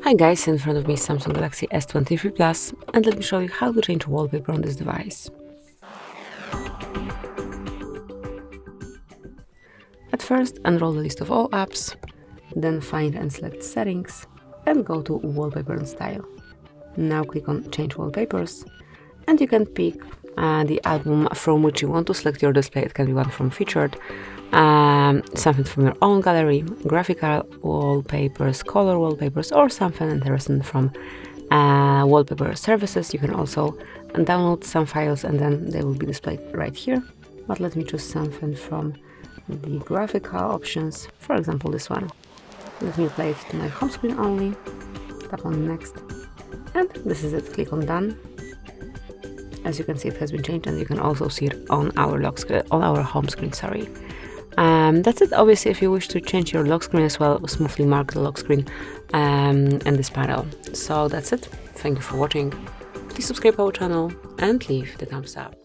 Hi guys, in front of me is Samsung Galaxy S23 Plus, and let me show you how to change wallpaper on this device. At first, unroll the list of all apps, then find and select Settings, and go to Wallpaper and Style. Now click on Change Wallpapers, and you can pick the album from which you want to select your display. It can be one from Featured, something from your own gallery, graphical wallpapers, color wallpapers, or something interesting from wallpaper services. You can also download some files and then they will be displayed right here. But let me choose something from the graphical options, for example this one. Let me play it to my home screen only, tap on Next, and this is it. Click on Done. As you can see, it has been changed, and you can also see it on our home screen. That's it. Obviously, if you wish to change your lock screen as well, smoothly mark the lock screen in this panel. So that's it. Thank you for watching. Please subscribe our channel and leave the thumbs up.